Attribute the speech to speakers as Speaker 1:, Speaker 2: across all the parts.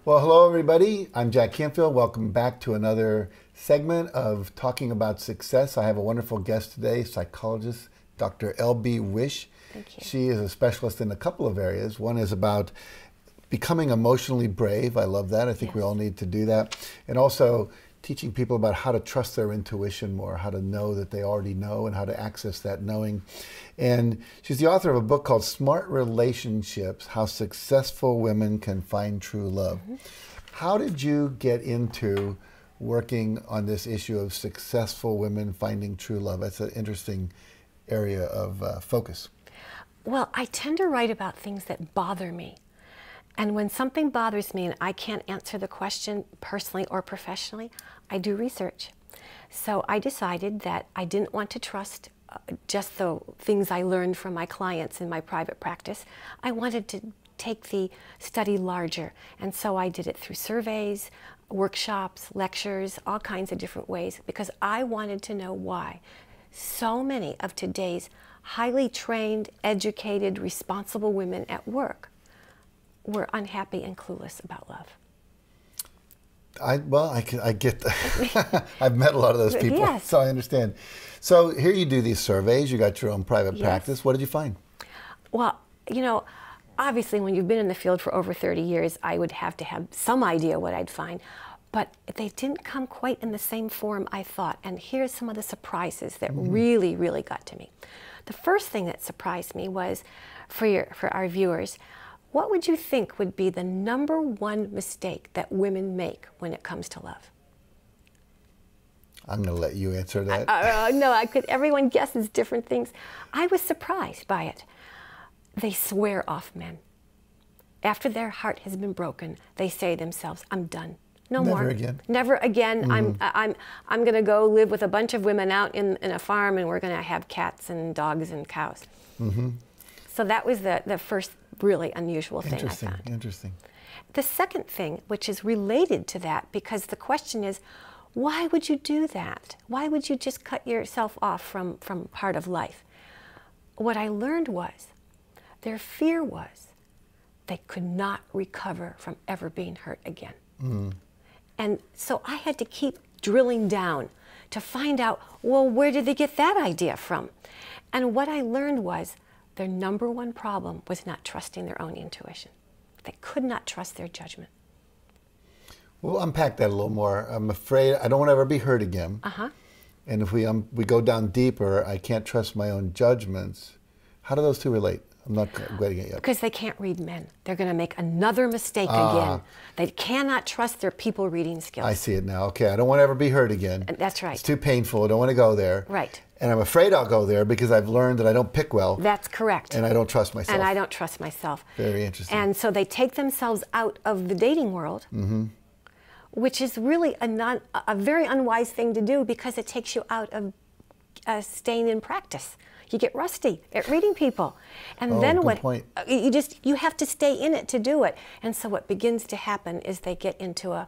Speaker 1: Well, hello everybody. I'm Jack Canfield. Welcome back to another segment of Talking About Success. I have a wonderful guest today, psychologist Dr. L.B. Wish.
Speaker 2: Thank you.
Speaker 1: She is a specialist in a couple of areas. One is about becoming emotionally brave. I love that. I think we all need to do that. And also teaching people about how to trust their intuition more, how to know that they already know and how to access that knowing. And she's the author of a book called Smart Relationships, How Successful Women Can Find True Love. How did you get into working on this issue of successful women finding true love? That's an interesting area of focus.
Speaker 2: Well, I tend to write about things that bother me. And when something bothers me and I can't answer the question personally or professionally, I do research. So I decided that I didn't want to trust just the things I learned from my clients in my private practice. I wanted to take the study larger. And so I did it through surveys, workshops, lectures, all kinds of different ways, because I wanted to know why so many of today's highly trained, educated, responsible women at work were unhappy and clueless about love.
Speaker 1: I get that. I've met a lot of those people,
Speaker 2: Yes.
Speaker 1: so I understand. So here you do these surveys, you got your own private practice. What did you find?
Speaker 2: Well, you know, obviously when you've been in the field for over 30 years, I would have to have some idea what I'd find, but they didn't come quite in the same form I thought. And here's some of the surprises that really, really got to me. The first thing that surprised me was, for our viewers, what would you think would be the #1 mistake that women make when it comes to love?
Speaker 1: I'm going to let you answer that.
Speaker 2: No, everyone guesses different things. I was surprised by it. They swear off men. After their heart has been broken, they say to themselves, I'm done. No more.
Speaker 1: Never again.
Speaker 2: Never again. I'm going to go live with a bunch of women out in a farm, and we're going to have cats and dogs and cows. So that was the first really unusual thing I found.
Speaker 1: Interesting.
Speaker 2: The second thing, which is related to that, because the question is, why would you do that? Why would you just cut yourself off from part of life? What I learned was, their fear was they could not recover from ever being hurt again. And so I had to keep drilling down to find out, well, where did they get that idea from? And what I learned was, their #1 problem was not trusting their own intuition. They could not trust their judgment.
Speaker 1: We'll unpack that a little more. I'm afraid I don't want to ever be hurt again. And if we go down deeper, I can't trust my own judgments. How do those two relate? I'm not getting it yet.
Speaker 2: Because they can't read men. They're going to make another mistake again. They cannot trust their people reading skills.
Speaker 1: I see it now. Okay, I don't want to ever be hurt again.
Speaker 2: That's right.
Speaker 1: It's too painful. I don't want to go there.
Speaker 2: Right.
Speaker 1: And I'm afraid I'll go there because I've learned that I don't pick well.
Speaker 2: That's correct.
Speaker 1: And I don't trust myself.
Speaker 2: And I don't trust myself.
Speaker 1: Very interesting.
Speaker 2: And so they take themselves out of the dating world, which is really a very unwise thing to do, because it takes you out of staying in practice. You get rusty at reading people. And then
Speaker 1: good point.
Speaker 2: You have to stay in it to do it. And so what begins to happen is they get into a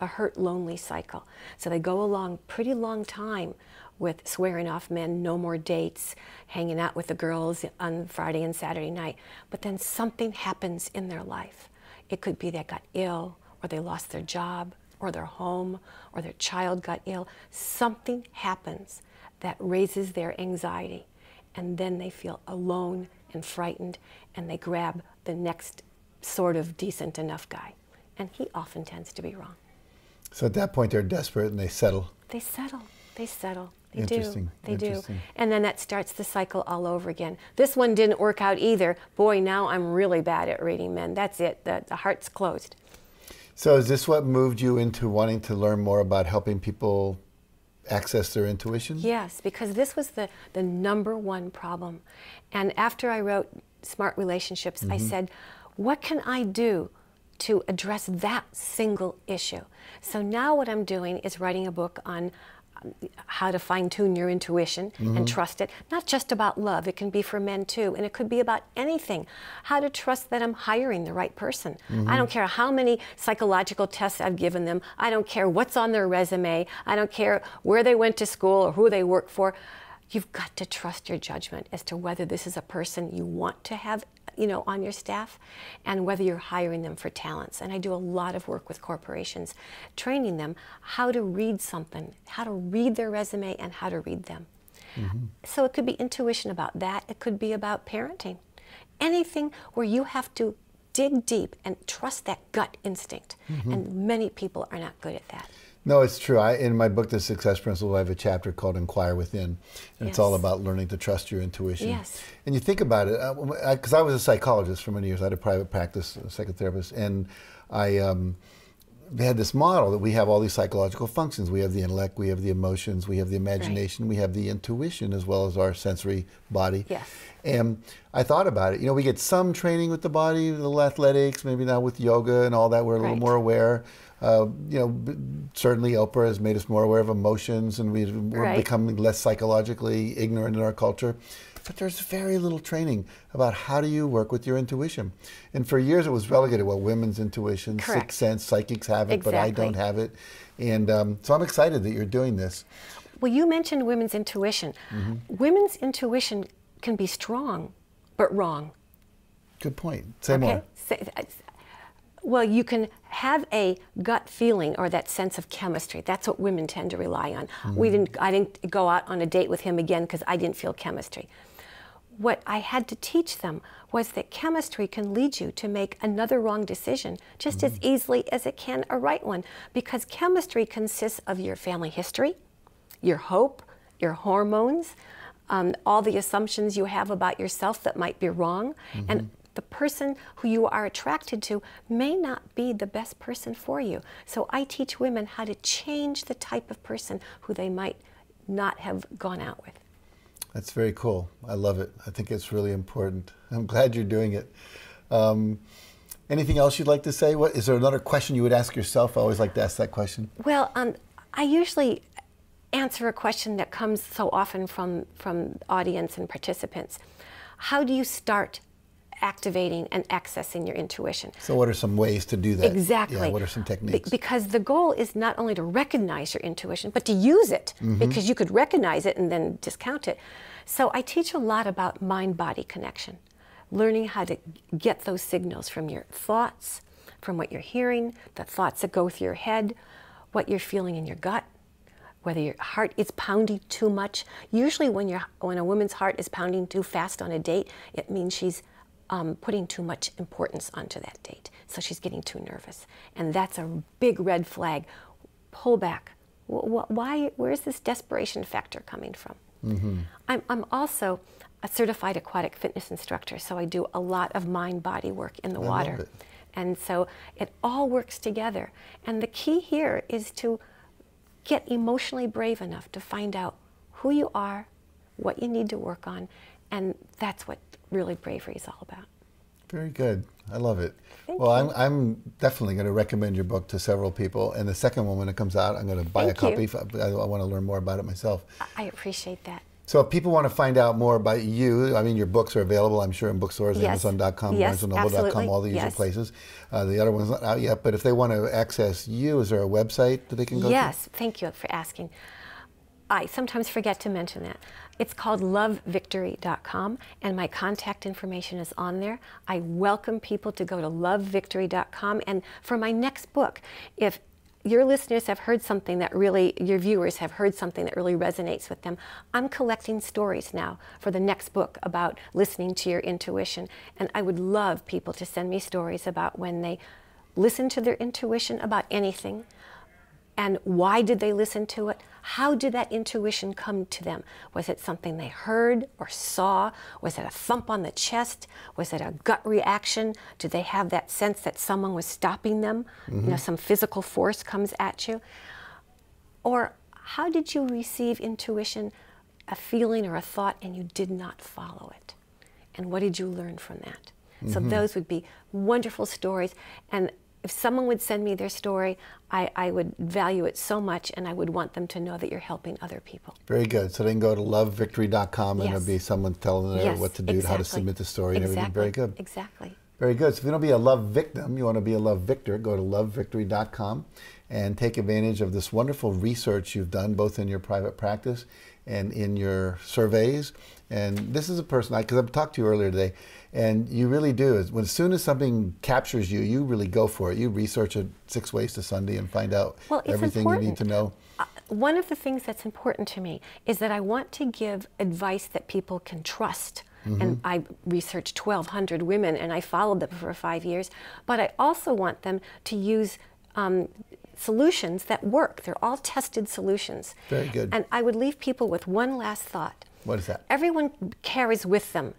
Speaker 2: hurt, lonely cycle. So they go a pretty long time with swearing off men, no more dates, hanging out with the girls on Friday and Saturday night. But then something happens in their life. It could be they got ill, or they lost their job, or their home, or their child got ill. Something happens that raises their anxiety, and then they feel alone and frightened, and they grab the next sort of decent enough guy. And he often tends to be wrong.
Speaker 1: So at that point, they're desperate and they settle.
Speaker 2: They settle. They settle. They
Speaker 1: Interesting.
Speaker 2: do. They
Speaker 1: Interesting.
Speaker 2: do. And then that starts the cycle all over again. This one didn't work out either. Boy, now I'm really bad at reading men. That's it. The heart's closed.
Speaker 1: So is this what moved you into wanting to learn more about helping people access their intuition?
Speaker 2: Yes, because this was the #1 problem. And after I wrote Smart Relationships, I said, what can I do to address that single issue? So now what I'm doing is writing a book on how to fine-tune your intuition and trust it. Not just about love, it can be for men too, and it could be about anything. How to trust that I'm hiring the right person. I don't care how many psychological tests I've given them. I don't care what's on their resume. I don't care where they went to school or who they work for. You've got to trust your judgment as to whether this is a person you want to have on your staff, and whether you're hiring them for talents. And I do a lot of work with corporations, training them how to read something, how to read their resume, and how to read them. So it could be intuition about that. It could be about parenting. Anything where you have to dig deep and trust that gut instinct. And many people are not good at that.
Speaker 1: No, it's true. In my book, The Success Principle, I have a chapter called Inquire Within. And it's all about learning to trust your intuition.
Speaker 2: Yes.
Speaker 1: And you think about it, because I was a psychologist for many years. I had a private practice, a psychotherapist, and they had this model that we have all these psychological functions. We have the intellect, we have the emotions, we have the imagination, we have the intuition, as well as our sensory body.
Speaker 2: Yes.
Speaker 1: And I thought about it. We get some training with the body, a little athletics, maybe now with yoga and all that, we're a little more aware. Certainly Oprah has made us more aware of emotions, and we're becoming less psychologically ignorant in our culture. But there's very little training about how do you work with your intuition. And for years it was relegated, well, women's intuition, sixth sense, psychics have it, but I don't have it. And so I'm excited that you're doing this.
Speaker 2: Well, you mentioned women's intuition. Women's intuition can be strong, but wrong.
Speaker 1: Good point. Say more.
Speaker 2: Well, you can have a gut feeling or that sense of chemistry. That's what women tend to rely on. I didn't go out on a date with him again because I didn't feel chemistry. What I had to teach them was that chemistry can lead you to make another wrong decision just as easily as it can a right one, because chemistry consists of your family history, your hope, your hormones, all the assumptions you have about yourself that might be wrong, and the person who you are attracted to may not be the best person for you. So I teach women how to change the type of person who they might not have gone out with.
Speaker 1: That's very cool. I love it. I think it's really important. I'm glad you're doing it. Anything else you'd like to say? Is there another question you would ask yourself? I always like to ask that question.
Speaker 2: Well, I usually answer a question that comes so often from audience and participants. How do you start activating and accessing your intuition?
Speaker 1: So what are some ways to do that?
Speaker 2: Exactly.
Speaker 1: Yeah, what are some techniques?
Speaker 2: Because the goal is not only to recognize your intuition, but to use it, because you could recognize it and then discount it. So I teach a lot about mind-body connection, learning how to get those signals from your thoughts, from what you're hearing, the thoughts that go through your head, what you're feeling in your gut, whether your heart is pounding too much. Usually when a woman's heart is pounding too fast on a date, it means she's putting too much importance onto that date. So she's getting too nervous. And that's a big red flag. Pull back. Where's this desperation factor coming from? I'm also a certified aquatic fitness instructor, so I do a lot of mind-body work in the water.
Speaker 1: Love it.
Speaker 2: And so it all works together. And the key here is to get emotionally brave enough to find out who you are, what you need to work on, and that's what really bravery is all about.
Speaker 1: Very good. I love it.
Speaker 2: Thank
Speaker 1: well,
Speaker 2: you.
Speaker 1: I'm definitely going to recommend your book to several people. And the second one, when it comes out, I'm going to buy a copy. I want to learn more about it myself.
Speaker 2: I appreciate that.
Speaker 1: So if people want to find out more about you, I mean, your books are available, I'm sure, in bookstores, Amazon.com, BarnesandNoble.com, all the usual places. The other one's not out yet, but if they want to access you, is there a website that they can go to?
Speaker 2: Yes, thank you for asking. I sometimes forget to mention that. It's called LoveVictory.com, and my contact information is on there. I welcome people to go to LoveVictory.com, and for my next book, if your listeners have heard something that really, your viewers have heard something that really resonates with them, I'm collecting stories now for the next book about listening to your intuition. And I would love people to send me stories about when they listen to their intuition about anything, and why did they listen to it? How did that intuition come to them? Was it something they heard or saw? Was it a thump on the chest? Was it a gut reaction? Did they have that sense that someone was stopping them? You know, some physical force comes at you? Or how did you receive intuition, a feeling or a thought, and you did not follow it? And what did you learn from that? So those would be wonderful stories. And if someone would send me their story, I would value it so much, and I would want them to know that you're helping other people.
Speaker 1: Very good. So they can go to lovevictory.com, and there'll be someone telling them what to do, how to submit the story, and everything. Very good.
Speaker 2: Exactly.
Speaker 1: Very good. So if you don't be a love victim, you want to be a love victor, go to lovevictory.com and take advantage of this wonderful research you've done, both in your private practice and in your surveys. And this is a person, because I've talked to you earlier today, and you really do. As soon as something captures you, you really go for it. You research it 6 ways to Sunday and find out everything you need to know.
Speaker 2: One of the things that's important to me is that I want to give advice that people can trust. And I researched 1,200 women, and I followed them for 5 years. But I also want them to use solutions that work. They're all tested solutions.
Speaker 1: Very good.
Speaker 2: And I would leave people with one last thought.
Speaker 1: What is that?
Speaker 2: Everyone carries with them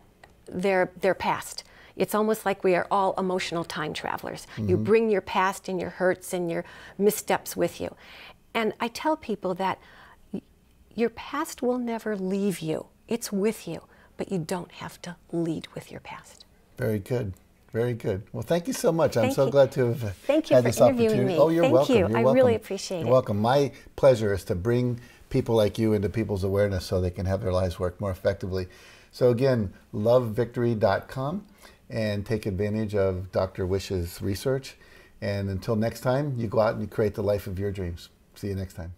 Speaker 2: their past. It's almost like we are all emotional time travelers. You bring your past and your hurts and your missteps with you. And I tell people that your past will never leave you. It's with you, but you don't have to lead with your past.
Speaker 1: Very good. Very good. Well, thank you so much. I'm so glad to have had this
Speaker 2: interviewing me.
Speaker 1: Oh, you're welcome.
Speaker 2: Thank you. I really appreciate it.
Speaker 1: You're welcome. My pleasure is to bring people like you into people's awareness so they can have their lives work more effectively. So again, lovevictory.com, and take advantage of Dr. Wish's research. And until next time, you go out and you create the life of your dreams. See you next time.